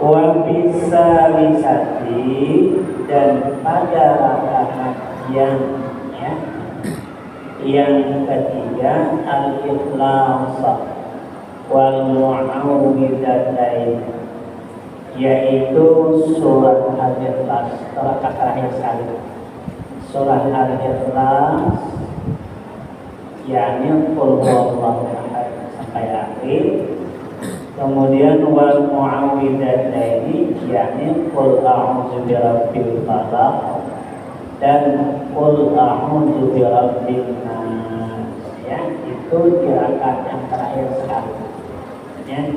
Wa bisa wisati, dan pada rakaat yang ketiga al-ikhlas wal mu'awwidzatain, yaitu surat al-ikhlas, rakaat terakhir sekali surat al-ikhlas, yakni qul huwallahu ahad sampai akhir. Kemudian wal mu'awwidzatain, yakni qul a'udzu birabbil falaq dan qul a'udzu birabbin nas, ya, itu di rakaat yang terakhir sekali, ya.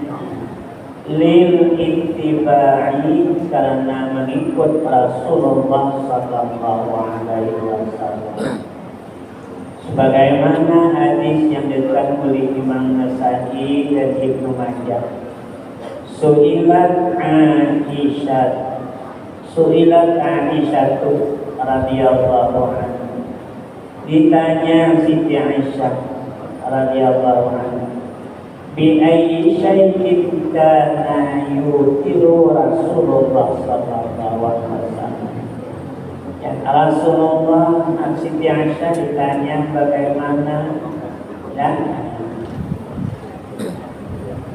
Lil ittiba'i, karena mengikut Rasulullah sallallahu alaihi wasallam, sebagaimana hadis yang diriwayatkan oleh Imam Nasa'i dan Ibnu Majah. Su'ilat Aisyah radhiyallahu anha, ditanya Siti Aisyah radhiyallahu anha, bi ayyi syai'in kana yutiru Rasulullah sallallahu alaihi wasallam. Ya, Rasulullah, Siti Aisyah ditanya bagaimana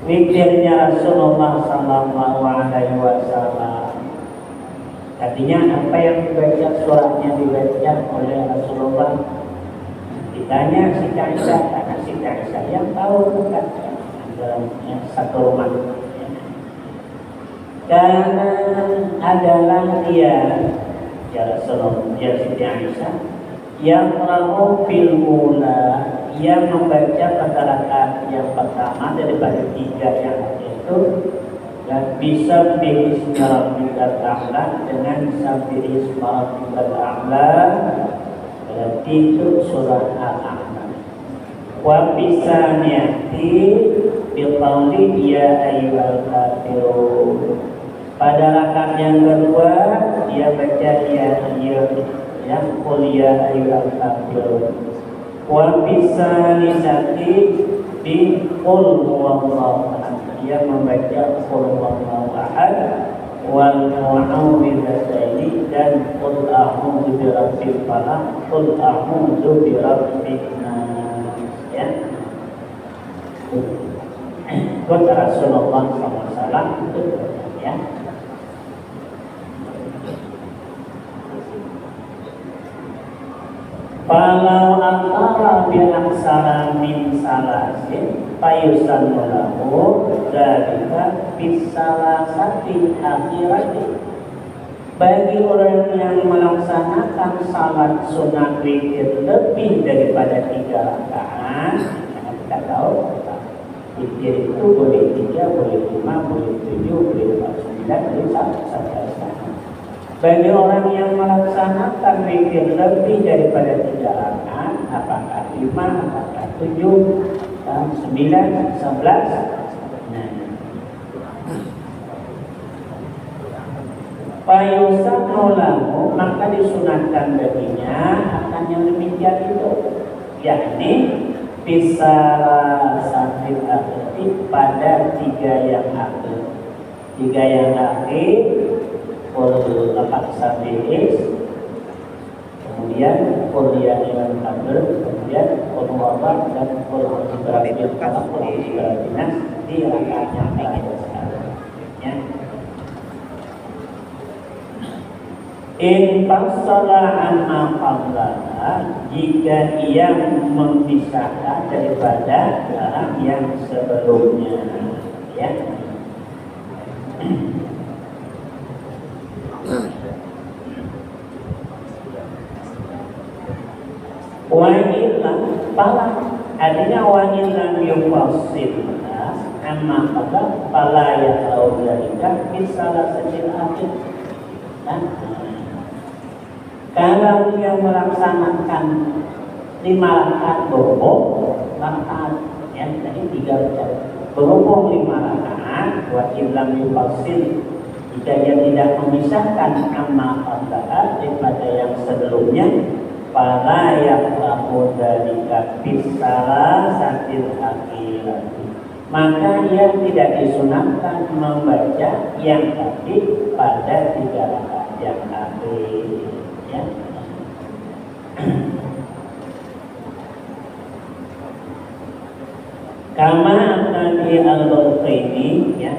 witirnya Rasulullah sallallahu alaihi wasallam. Artinya apa yang dibaca, suratnya dibaca oleh Rasulullah. Ditanya Siti Aisyah, karena Siti Aisyah yang tahu bukan dalam satu rumah. Karena adalah dia, ya Rasulullah, ya Siti Aisyah, yang rahu fil ula, yang membaca pada rakaat yang pertama daripada tiga yang itu, dan bisa bihismi rabbikal a'la, dengan sabbihismi rabbikal a'la, berarti itu surah Al-A'la. Wa bisa niati biqauli ya ayyuhal kafirun, pada rakaat yang kedua dia baca ya qul ya ayyuhal kafirun. Wa bisa lisati bi qul huwallahu ahad, dia membaca qul huwallahu ahad wal mu'awwidzatain, dan qul a'udzu birabbil falaq, qul a'udzu birabbin nas, ya. Kata Rasulullah SAW itu, ya. Falau antara bi'aksara min salasin fayusan lahu dzalika bisalasati akhirati, bagi orang yang melaksanakan salat sunat witir lebih daripada 3 rakaat, karena kita tahu witir itu boleh 3, boleh 5, boleh 7, boleh 9, boleh 11. Bagi orang yang melaksanakan witir lebih daripada 3 rakaat, apakah 5, apakah 7, 9, 11, fayusanu lahu, maka disunatkan baginya akan yang demikian itu, yakni bisalasati akhir, pada 3 yang akhir. 3 yang akhir qul sabihis, kemudian qul ya ayyuhal kafirun, kemudian qul huwallahu, dan qul a'udzu birabbil falaq, qul a'udzu birabbin nas, di rakaat yang terakhir sekali, ya. In fasala anma qablaha, jika ia memisahkan daripada yang sebelumnya, ya. Wa illa fala, artinya wa illa yufassilna amma qabla fala yaqau dzalika bisalasatil akhir. Kalau dia melaksanakan 5 rakaat rakaat, ya, tadi 3 rakaat berhubung 5 rakaat, wa illam yufassil, jika dia tidak memisahkan amma qabla daripada yang sebelumnya, fala yaqau dzalika bisalasatil akhir, maka ia tidak disunahkan membaca yang tadi pada 3 rakaat yang akhir, ya. Kama tadi al-Burqini, ya,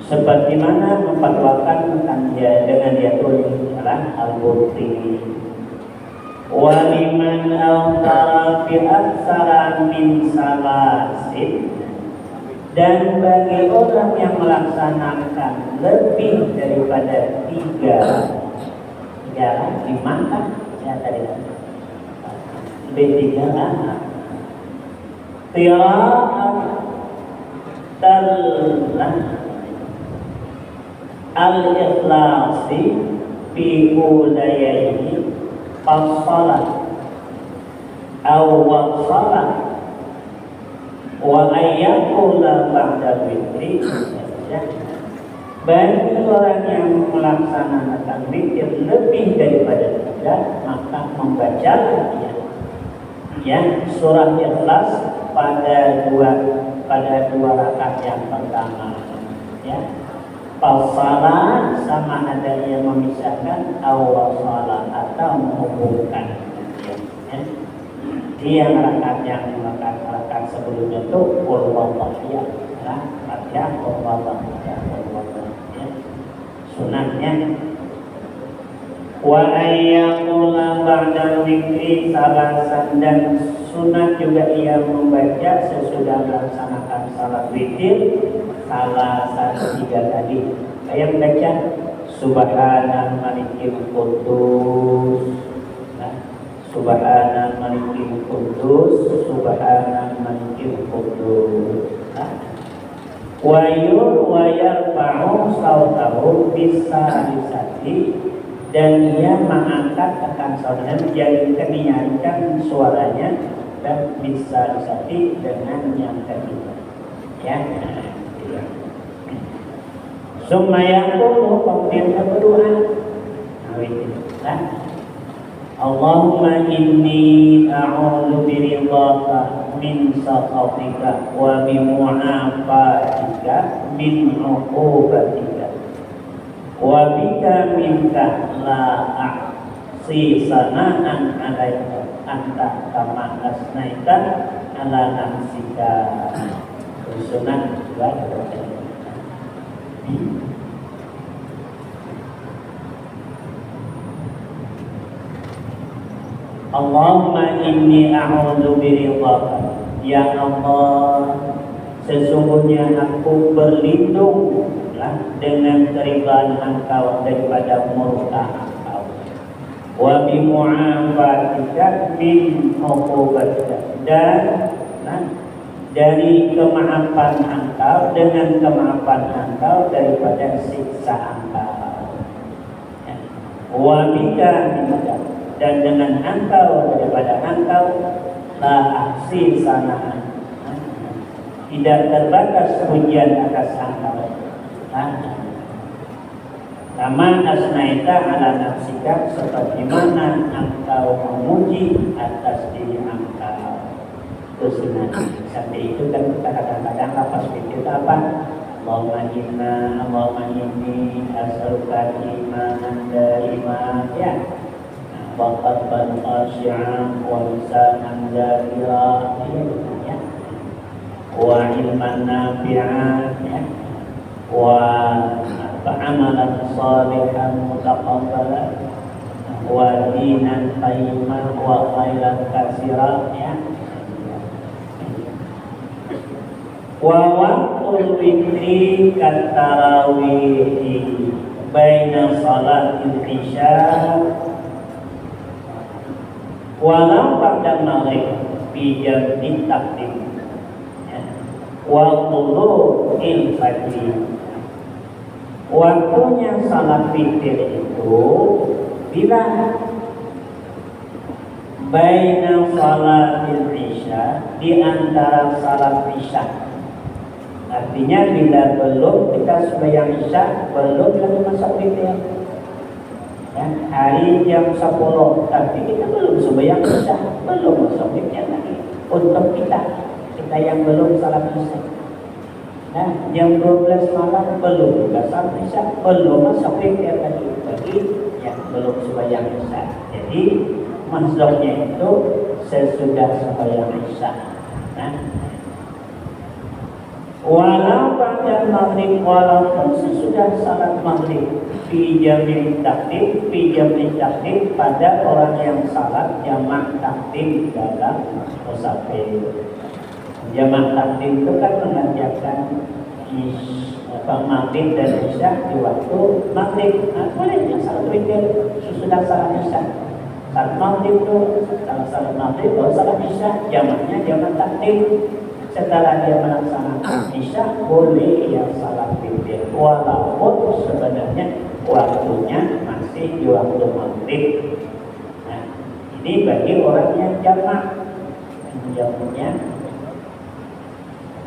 seperti mana memfatwakan tentang dia dengan dia tulis al-Burqini. Wa liman awtara fi aksara min salasin, dan bagi orang yang melaksanakan lebih daripada 3 dimakan, ya tadi lebih 3 al-ikhlasi fi ulayaihi fassalah aw wassalah wa ayyakula ba'da witri, ya. Bagi orang yang melaksanakan witir lebih daripada 3, maka membaca, ya, surah Ikhlas pada dua rakaat yang pertama, ya. Fassalah sama ada yang memisahkan, awassalah atau menghubungkan, ya. Yang rakaat sebelumnya itu qul huwallahu ahad, Fatihah, qul huwallahu ahad, ya. Sunatnya wa ayyaqula ba'da dzikri salasan, dan sunat juga ia membaca sesudah melaksanakan salat witir salasan 3 tadi. Kayak baca subhanal malikil qudus, subhanal malikil qudus, subhanal malikil qudus. Wa yarfa'u sautahu bisalisati, dan ia mengangkat akan saudara menjadikan suaranya dan bisa disati dengan yang kedua, ya. Summa yaqulu, kemudian berdoa, Allahumma inni a'udzu biridhaka min sakhatika wa bi mu'afatika min 'uqubatika wa bika minka la ahsi sana'an 'alaika anta kama asnaita 'ala nafsika. Sunat juga ada. Allahumma inni a'udzu biridhaka, ya Allah, sesungguhnya aku berlindung dengan keridhaan Engkau daripada murka Engkau, wa bi mu'afatika min 'uqubatika, dan dari kemaafan Engkau, dengan kemaafan Engkau daripada siksa Engkau, wa bika minka, dan dengan Engkau, daripada Engkau, la ahsi sana'an, tidak terbatas pujian atas Engkau, kama asnaita 'ala nafsika, seperti mana Engkau memuji atas diri Engkau. Terus sampai itu kan kita kadang-kadang apa seperti apa? Allahumma inni as'aluka imanan daiman, ya. Waqalban khashi'an wa lisanan dzakira, ya. Wa ilman nafi'an, ya. Wa amalan shalihan mutaqabbalan, wa dinan qayyiman wa khairan katsiran, ya. Wa waqtul witri katarawihi baina salatil isya walau pada maghrib fi jam'i taqdim, wa tulu'il fajri. Waktunya salat witir itu bila baina salatil isya, di antara salat isya. Artinya bila belum kita sembahyang isya, belum lagi masuk witir, ya. Hari jam 10, tapi kita belum sembahyang isya, belum masuk witir lagi. Untuk kita Ada yang belum salat isya. Nah, jam 12 malam belum juga salat isya, belum masuk witir tadi pagi, ya belum sembahyang isya. Jadi masuknya itu sesudah sembahyang isya. Nah, walau pada maghrib, walaupun sesudah salat maghrib, pijamin takdim pada orang yang salat jamak takdim dalam musafir. Jamak takdim itu kan mengerjakan maghrib dan isya di waktu maghrib. Nah, boleh yang salat witir sesudah salat isya. Salat maghrib itu salat maghrib atau salat isya jamaknya jamak takdim. Setelah dia melaksanakan isya boleh ia salat witir walaupun sebenarnya waktunya masih di waktu maghrib. Nah, ini bagi orang yang jamak. Jamnya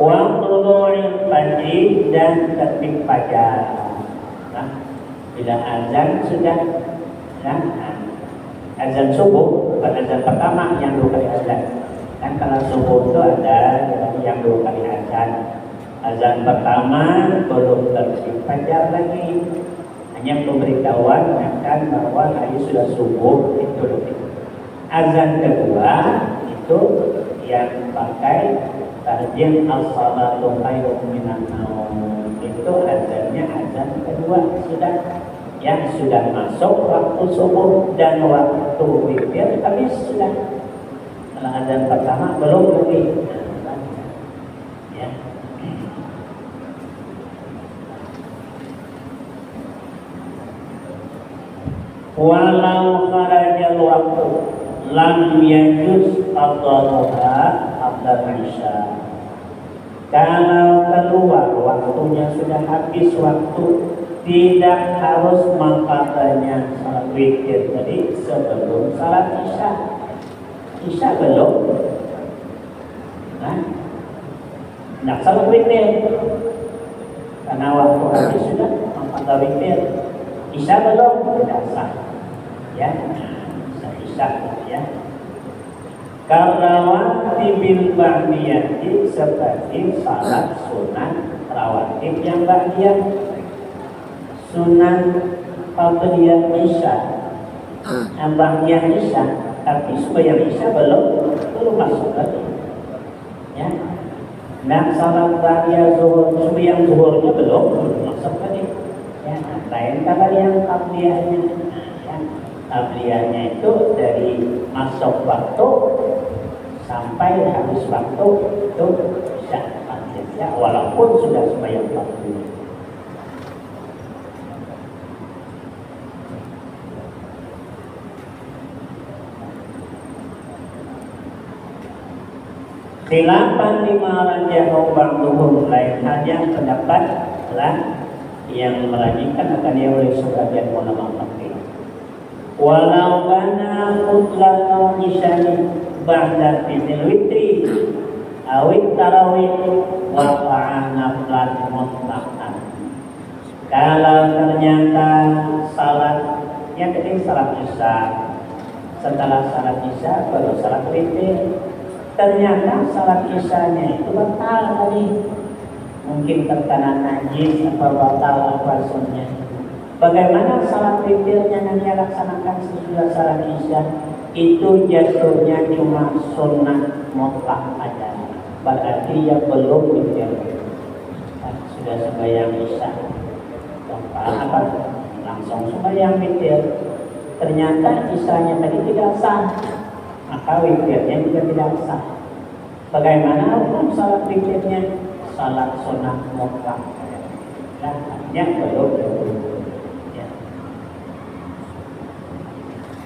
waktu luar fajr dan terbit fajar. Nah, bila azan sudah, nah, azan subuh bukan azan pertama yang 2 kali azan. Kan kalau subuh itu ada yang 2 kali azan. Azan pertama belum terbit fajar lagi, hanya pemberitahuan akan bahwa hari sudah subuh itu. Azan kedua itu yang pakai tarjim as-salatu khairun minan naum, itu azannya azan kedua sudah masuk waktu subuh dan waktu witir habis sudah. Kalau azan pertama belum lagi. Ya. Walau kharajal waktu lam yajuz qadaha qabla isya. Kalau keluar waktunya sudah habis waktu, tidak harus mengqadanya salat witir tadi sebelum salat isya. Isya belum, nah, nak salat witir karena waktu habis sudah mengqada witir. Isya belum, tidak sah, ya. Isya, ya. Karena wajibil ba'diyati seperti salat sunat rawatib yang ba'diyah, sunat qabliyah isya, ba'diyah isya, tapi sembahyang isya belum masuk lagi, ya. Nah, salat ba'diyah zuhur, sembahyang zuhurnya belum masuk lagi, ya. Lain kalau yang qabliyahnya. Qabliyahnya itu dari masuk waktu sampai habis waktu itu bisa ya, walaupun sudah sembahyang waktu. Khilafan lima rajahu ba'duhum, lain saja pendapat lah yang merajikan akan dia oleh sebagian ulama fikih. Walau kana mutlaqan isyani ba'da fil witri awit tarawih wa fa'ana naflan mutlaqan. Kalau ternyata salatnya tadi salat isya, setelah salat isya baru salat witir, ternyata salat isyanya itu batal tadi, mungkin terkena najis atau batal apa sunnahnya. Bagaimana salat witirnya yang dia laksanakan sesudah salat isya? Itu jatuhnya cuma sunnah mutlak aja, berarti ya belum witir. Sudah sembahyang isya, apa langsung sembahyang witir, ternyata isyanya tadi tidak sah, maka witirnya juga tidak sah. Bagaimana hukum salat witirnya? Salat sunnah mutlak, ya belum.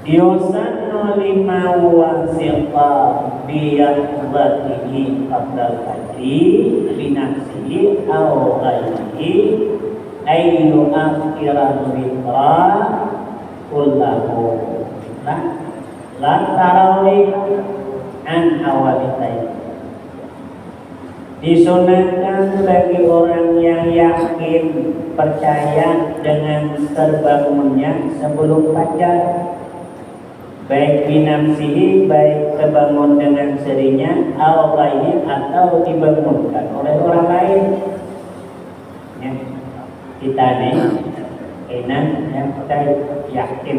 Yusannu lima wasiqa biyahdatihi qabla al-fajri binafsihi aw ghairihi ayyu akhiran witra kullahu la tarawih an awalitain. Disunahkan bagi orang yang yakin percaya dengan terbangunnya sebelum fajar, baik binafsihi, baik terbangun dengan sendirinya, atau dibangunkan oleh orang lain. Ya. Kita nih, kita yakin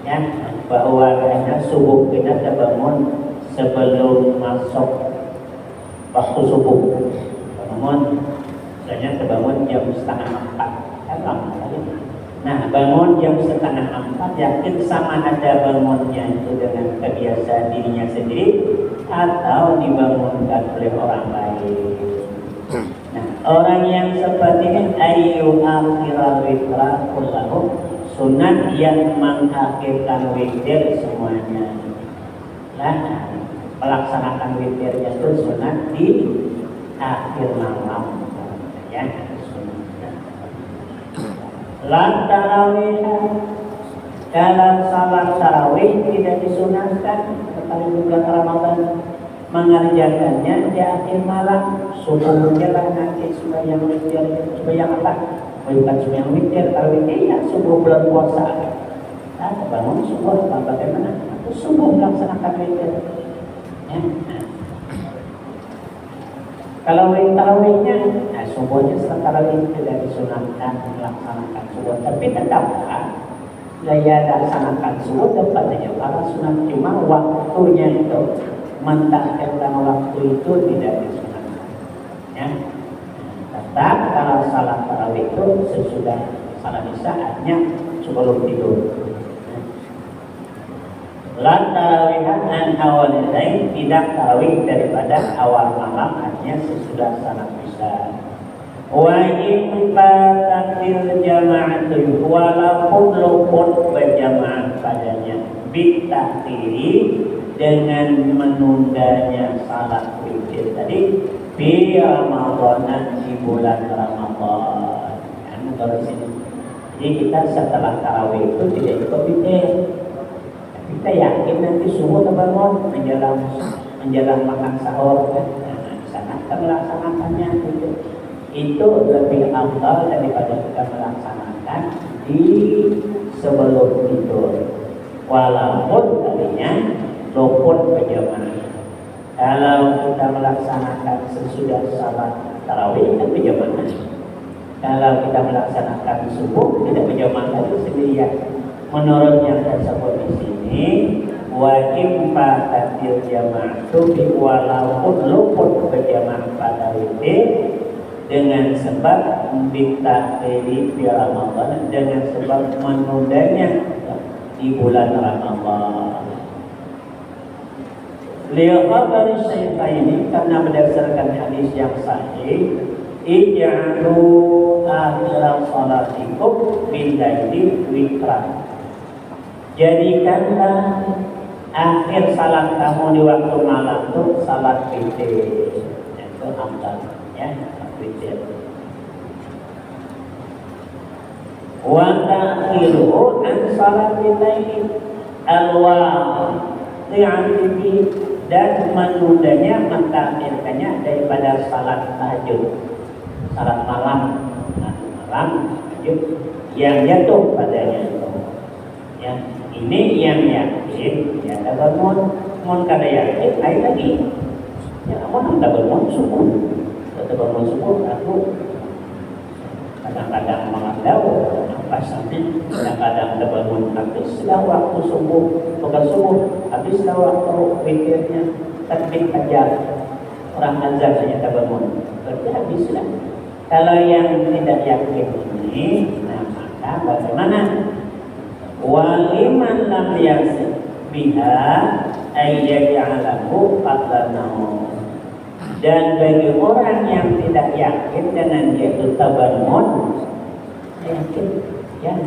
ya bahwa subuh kita terbangun sebelum masuk waktu subuh. Bangun, misalnya terbangun jam 3:30, kan lama kali. Nah, bangun jam 3:30, yakin sama ada bangunnya itu dengan kebiasaan dirinya sendiri atau dibangunkan oleh orang lain. Nah, orang yang seperti ini ayu akhiral witra kullahu, sunat yang mengakhirkan witir semuanya. Nah, melaksanakan witirnya itu sunat di akhir malam, ya. Lan tarawih, dalam salat tarawih tidak disunahkan sekali bulan Ramadan mengerjakannya di akhir malam. Subuh menjelang nanti sembahyang witir, sembahyang apa? Bukan sembahyang witir, tarawih ya subuh bulan puasa. Nah, bangun subuh bagaimana? Subuh melaksanakan witir. Ya. Kalau tarawihnya, subuhnya setelah tarawih tidak disunahkan melaksanakan subuh, tapi tetaplah gaya laksanakan subuh dapat aja para sunat, cuma waktunya itu mentakhirkan waktu itu tidak disunahkan. Ya, tetap kalau salat tarawih itu sesudah salat isya-nya sebelum tidur. La tarawihan an awal lain, tidak tarawih daripada awal malam, artinya sesudah salat isya. Wa in fatatil jama'atu, walaupun luput berjamaah padanya, bitakhiri, dengan menundanya salat witir tadi, fi Ramadan, di bulan Ramadan. Kalau sini, jadi kita setelah tarawih itu tidak ikut witir. Kita yakin nanti subuh terbangun menjelang makan sahur, kan? Nah, di sana kita melaksanakannya gitu. Itu lebih afdal daripada kita melaksanakan di sebelum tidur, walaupun tadinya luput berjamaah. Kalau kita melaksanakan sesudah salat tarawih kita berjamaah. Kalau kita melaksanakan subuh tidak berjamaah lagi sendirian. Menurut yang tersebut di sini, wajib fatatil jama'atu, walaupun luput berjamaah pada witir, dengan sebab bitakhiri fi Ramadan, dengan sebab menundanya di bulan Ramadan. Lihat dari syaitan ini, karena berdasarkan hadis yang sahih, ij'alu akhir salatikum bil-laili witran. Jadikanlah akhir salat kamu di waktu malam itu salat witir. Itu afdal, ya, witir. Wa ta'khiru an salatil laili al-waqi', dan menundanya, mentakhirkannya daripada salat tahajud, salat malam, malam tahajud yang jatuh padanya. Ya, ini yang yakin, ya ada bangun, kada yakin, lain lagi. Ya, namun ada bangun subuh, aku kadang-kadang mengadau, kadang-kadang terbangun habis sudah waktu subuh, bukan subuh, habis sudah waktu witirnya, terbit fajar, orang azan saja terbangun, berarti habis sudah. Kalau yang tidak yakin ini, nah maka bagaimana? Waliman lam yasib biha ayyaj'alahu qatlanahu, dan bagi orang yang tidak yakin dengan dia itu tabangun, yakin ya,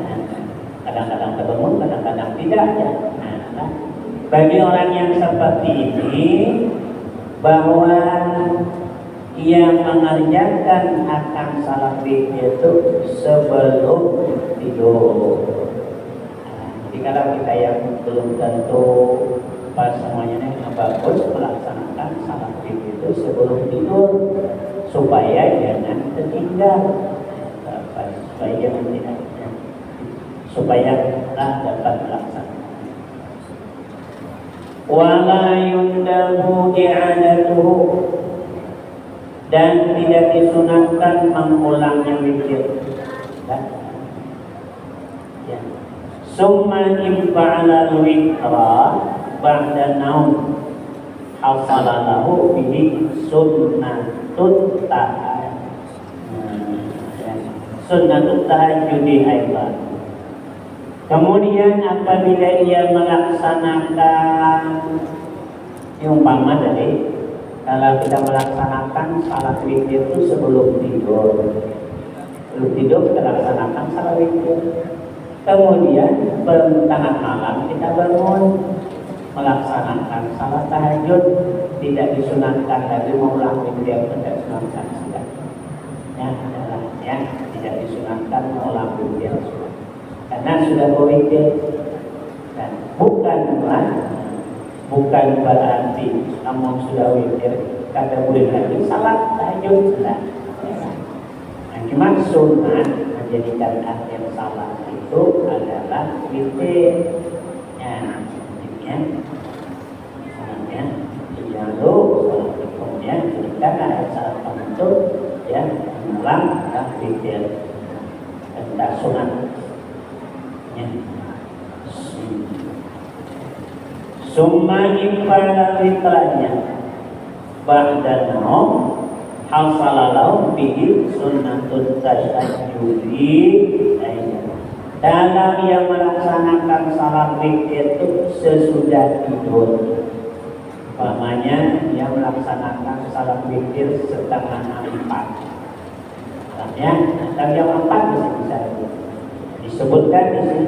kadang-kadang tabangun, kadang-kadang tidak ya. Nah, bagi orang yang seperti ini, bahwa ia mengerjakan akan salat witir itu sebelum tidur. Jadi kalau kita yang belum tentu pas semuanya bagus melaksanakan salat witir itu sebelum tidur, supaya jangan tertinggal, supaya jangan tidak, supaya dapat melaksanakan. wala yundabu i'adatuhu, dan tidak disunahkan mengulangnya witir. Ya. Summa infa'ala witra ba'da naum hasalalahu bihi sunnatut tahajud. Sunnatut tahajudi aidan. Kemudian apabila ia melaksanakan umpama tadi, kalau kita melaksanakan salat witir itu sebelum tidur, kita laksanakan salat witir. Kemudian tengah malam kita bangun melaksanakan salat tahajud, tidak disunahkan lagi mengulang witir, tidak disunahkan sudah. Ya, tidak disunahkan mengulang witir sudah. Karena sudah berwitir, dan bukan berarti namun sudah witir kata boleh lagi salat tahajud sudah. Nah, cuma sunat menjadikan akhir salat itu adalah witir. Sunatnya dijalu kemudian ketika akhir salat itu ya malam witir dan tak sunat. Summa infa'ala witranya ba'da naum hasalalahu bihi sunnatut tahajudi. Dalam yang melaksanakan salat witir itu sesudah tidur. Umpamanya yang melaksanakan salat witir setengah 4. Ya, jam 4 bisa disebutkan di sini.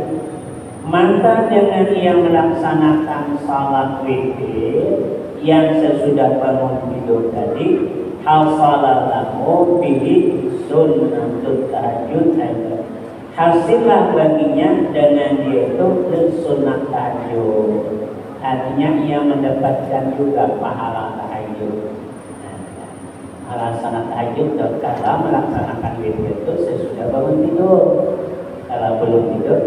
Maka dengan yang melaksanakan salat witir yang sesudah bangun tidur tadi, hasalalahu bihi sunnatut tahajud, hasillah baginya dengan dia itu sunnah tahajud. Artinya ia mendapatkan juga pahala tahajud. Alasan tahajud kalau melaksanakan witir itu sesudah bangun tidur. Kalau belum tidur,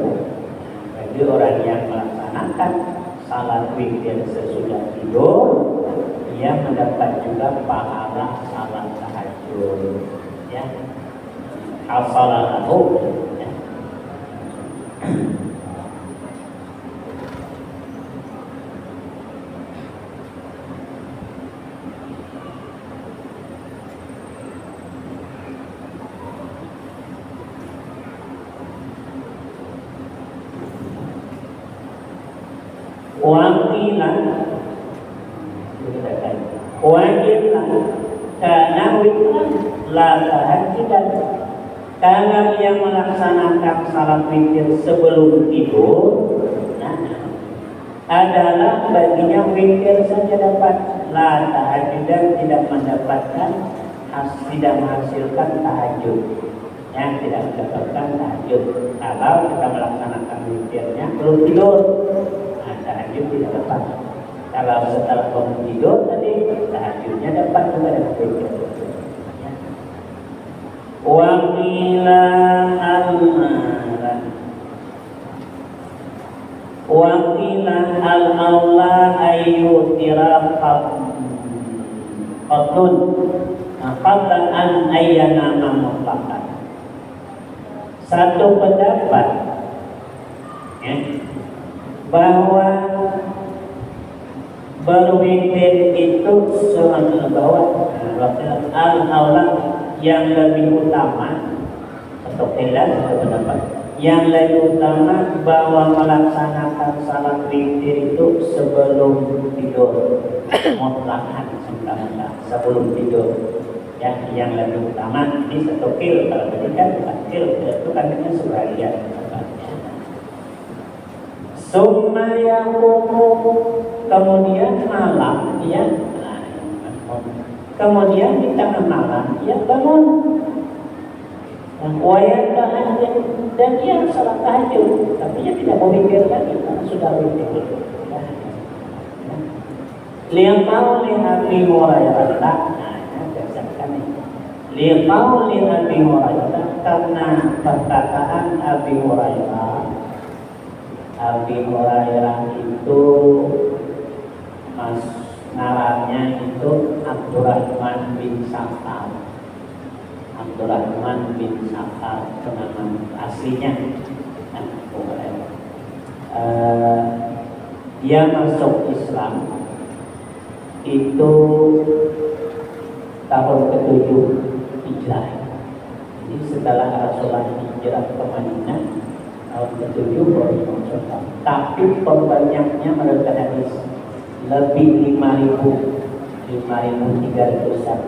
bagi orang yang melaksanakan salat witir sesudah tidur, ia mendapat juga pahala salat tahajud. Ya, hasalahu. Wajilah karena witran la tahajjudan. Kalau yang melaksanakan salat witir sebelum tidur, adalah baginya witir saja dapat, la tahajjudan tidak mendapatkan, tidak menghasilkan tahajud. Yang tidak mendapatkan tahajud. Kalau kita melaksanakan witirnya belum tidur, tahajud tidak dapat. Kalau setelah bangun tidur tadi tahajudnya dapat juga dengan witir. Wa qila al-aula ayyutira qatlun qabla an ayyanama mutlaqan. Satu pendapat bahwa berwitir itu bahwa al-aula yang lebih utama atau khilaf pendapat yang lebih utama bahwa melaksanakan salat witir itu sebelum tidur, mutlakan sebelum tidur. Ya, yang lebih utama ini satu kil, kalau tadi kan kil itu kan sebagian. Summa yaqumu, kemudian malam ya. Kemudian di tengah malam ya bangun. Wayat tahajud dan dia salat tahajud, tapi dia tidak memikir lagi karena sudah witir. Liqaul Abi Hurairah, liqaul Abi Hurairah, karena perkataan Abi Hurairah. Abi Hurairah itu Mas ngarannya itu Abdurrahman bin Sakhar. Abdurrahman bin Sakhar itu nama aslinya. Nah, dia masuk Islam itu tahun ke-7 Hijrah. Jadi setelah Rasulullah hijrah ke Madinah tahun ke-7 baru masuk. Tapi perbanyaknya menurut hadis lebih 5.300-an.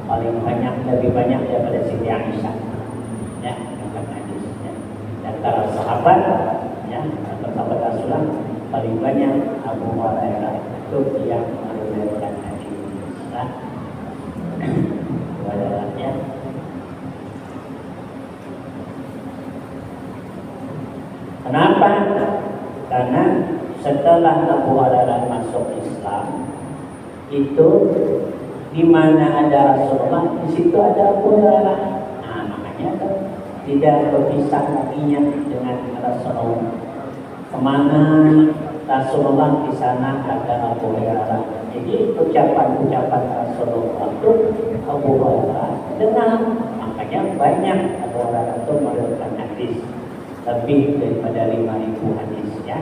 Paling banyak, lebih banyak daripada Siti Aisyah. Ya, dalam hadisnya. Dan para sahabat, ya, sahabat Rasulullah paling banyak Abu Hurairah itu yang meriwayatkan hadis. Nah, ya. Kenapa? Karena setelah Abu Hurairah masuk Islam itu di mana ada Rasulullah, di situ ada Abu Hurairah. Nah, makanya tidak berpisah kakinya dengan Rasulullah. Kemana Rasulullah di sana ada Abu Hurairah. Jadi ucapan-ucapan Rasulullah itu Abu Hurairah dengar. Makanya banyak Abu Hurairah itu meriwayatkan hadis lebih daripada 5.000 hadis, ya.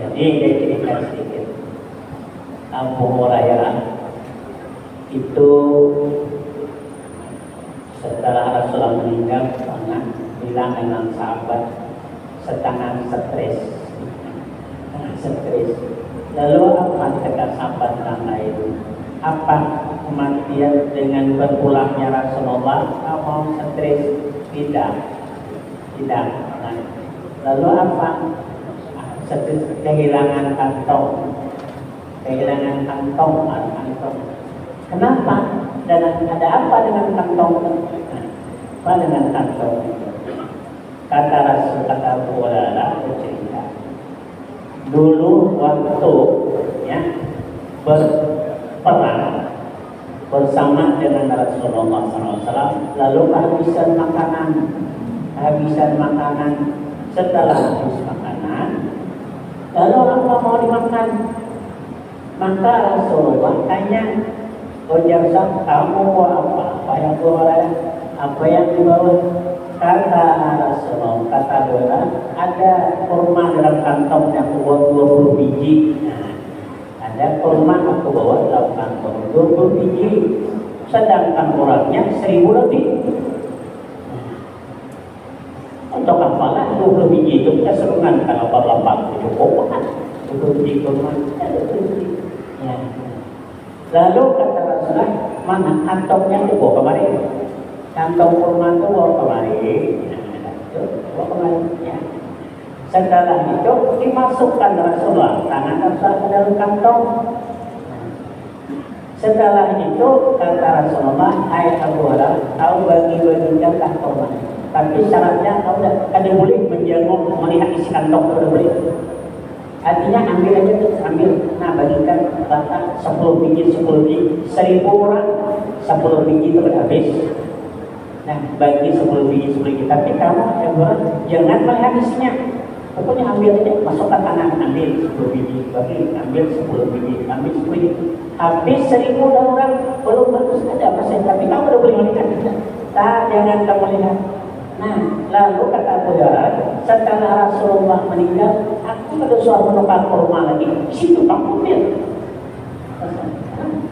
Jadi cerita sedikit. Abu Hurairah itu setelah Rasulullah meninggal pernah bilang dengan sahabat setengah stres. Lalu apa kata sahabat yang lain? Apa kematian dengan berpulangnya Rasulullah? Kamu stres? Tidak. Lalu apa? Kehilangan kantong. Kenapa? Dan ada apa dengan kantong? Apa dengan kantong? Kata Rasul, kata Abu Hurairah bercerita. Dulu waktu, ya, berperang bersama dengan Rasulullah SAW, lalu kehabisan makanan. Setelah habis makanan, lalu apa mau dimakan? Maka Rasulullah tanya, "Ojasa, kamu mau apa? Apa yang keluar? Apa yang dibawa?" Kata Rasulullah, kata Bola, ada kurma dalam kantong yang aku bawa 20 biji. Nah, ada kurma aku bawa dalam kantong 20 biji, sedangkan orangnya 1.000 lebih. Untuk apalah 20 biji itu kita serungan kalau berlapang cukup kan? 20 biji kurma, ada 20 biji. Ya. Lalu kata Rasulullah, mana kantongnya itu bawa kemari? Kantong kurma itu bawa kemari. Ya. Setelah itu dimasukkan Rasulullah, tangan Rasulullah ke dalam kantong. Setelah itu kata Rasulullah, "Hai Abu Hurairah, kau bagi-bagikan kurma. Tapi syaratnya kau tidak boleh menjenguk melihat isi kantong, tidak boleh. Artinya ambil aja tuh, ambil. Nah, bagikan rata 10 biji, 1.000 orang 10 biji itu habis. Nah, bagi 10 biji, tapi kamu jangan melihat isinya. Pokoknya ambil aja, masukkan tangan, ambil 10 biji, ambil 10 biji, ambil 10 biji. Habis 1.000 orang belum bagus ada pasien, tapi kamu udah boleh melihat. Jangan kamu lihat. Nah, lalu kata Abu Hurairah, setelah Rasulullah meninggal, aku ada suara menukar kurma lagi. Situ kamu ambil.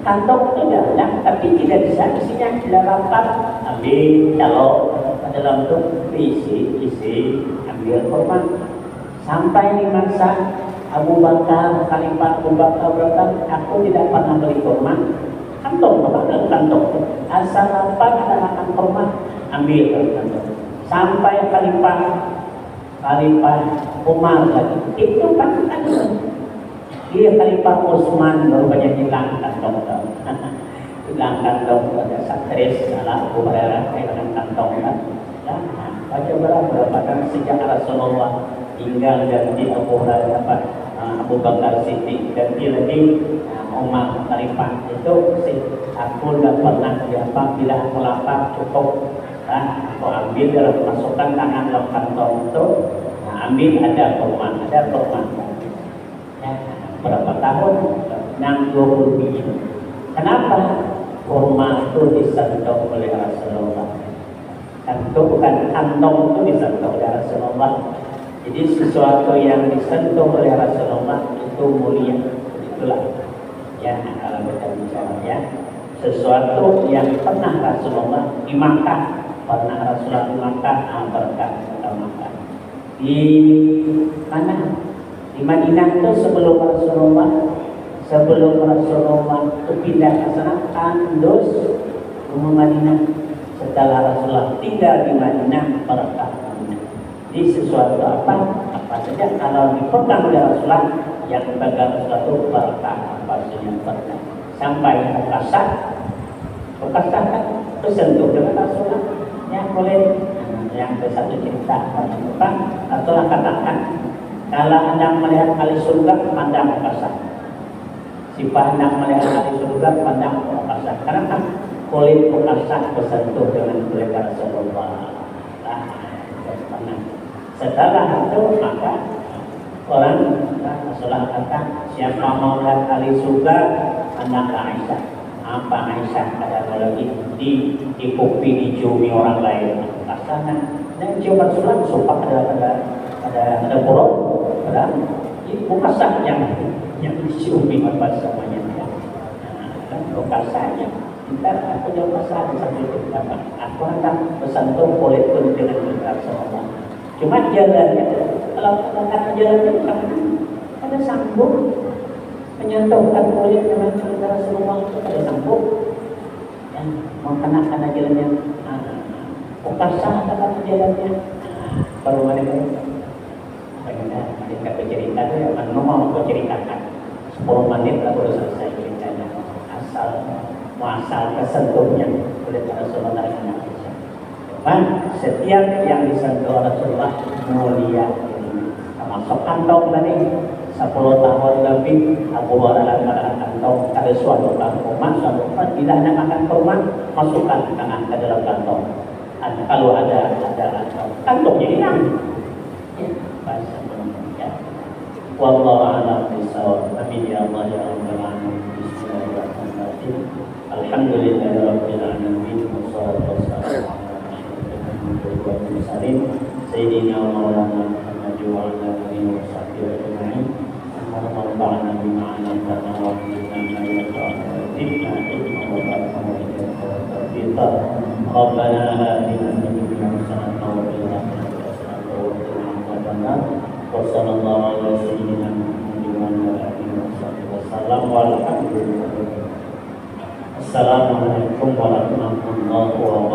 Kantong itu dalam, tapi tidak bisa isinya tidak rapat. Ambil, kalau dalam itu isi, ambil kurma. Sampai di masa Abu Bakar, Khalifah Abu Bakar berkata, aku tidak pernah beli kurma. Kantong, kantong. Asal apa ada makan kurma, ambil kantong. Sampai Khalifah Umar lagi, itu kan dia Khalifah Utsman baru banyak hilang kantong. Hilang kantong pada stres salah Abu Hurairah dengan kantong kan. Baca berapa kan sejak Rasulullah tinggal ganti Abu Hurairah Abu Bakar Siddiq, ganti lagi Umar Khalifah itu aku tidak pernah bila aku lapar cukup Aku ambil dalam masukkan tangan dalam kantong itu, nah, ambil ada kurma. Ya, berapa tahun? 60 biji. Kenapa kurma itu disentuh oleh Rasulullah? Kantong itu disentuh oleh Rasulullah. Jadi sesuatu yang disentuh oleh Rasulullah itu mulia. Itulah ya kalau kita bicara ya. Sesuatu yang pernah Rasulullah dimakan, pernah Rasulullah dimakan, berkah kita makan. Di mana? Di Madinah itu sebelum Rasulullah itu pindah ke sana, tandus rumah Madinah. Setelah Rasulullah tinggal di Madinah, berkah. Jadi sesuatu apa saja kalau dipegang oleh Rasulullah, yang dipegang Rasulullah itu berkah, apa saja yang berkah. Sampai Bekasah kan tersentuh dengan Rasulullah. Ya boleh. Yang satu cerita tentang Rasulullah katakan, kalau hendak melihat kali surga, pandang Bekasah. Si hendak melihat kali surga, pandang Bekasah. Karena kan kulit Bekasah tersentuh dengan kulit Rasulullah. Setelah itu maka orang Rasulullah kata, siapa mau lihat kali surga, pandang Aisyah. Apa Aisyah ada lagi di kopi diciumi orang lain kasana dan ciuman Rasulullah sumpah ada porok ada bukan sah yang diciumi apa semuanya ya. Dan bukan sahnya kita aku jauh sah sampai kita aku hendak bersentuh oleh pun dengan Rasulullah. Cuma jalannya kalau kata jalannya ada sambung menyentuhkan kulit dengan Rasulullah itu pada sambung yang mau kena jalannya ukasah kata jalannya baru mereka bercerita itu ya mau ceritakan 10 menit baru selesai ceritanya asal kesentuhnya kulit Rasulullah yang setiap yang disentuh Rasulullah mulia termasuk kantong tadi 10 tahun lebih Abu Hurairah mengadakan kantong ada suatu kurma, tidak ada makan kurma, masukkan tangan ke dalam kantong. Kalau ada kantongnya hilang. Ya, bahasa ya. Wallahu a'lam bishawab. Amin ya Allah ya rabbal alamin. Bismillahirrahmanirrahim. Alhamdulillahirabbil alamin. Wassalatu wassalamu ala asyrofil mursalin sayyidina wa maulana Muhammad wa ala alihi wa sahbihi ajma'in. Allahumma bima 'allamtana wa 'allimna ma yanfa'una Rabbana atina fid dunya hasanatan wa fil akhirati hasanatan wa qina adzabannar. Wa sallallahu ala sayyidina Muhammadin wa ala alihi wasallam. Walhamdulillah. Assalamualaikum warahmatullahi wabarakatuh.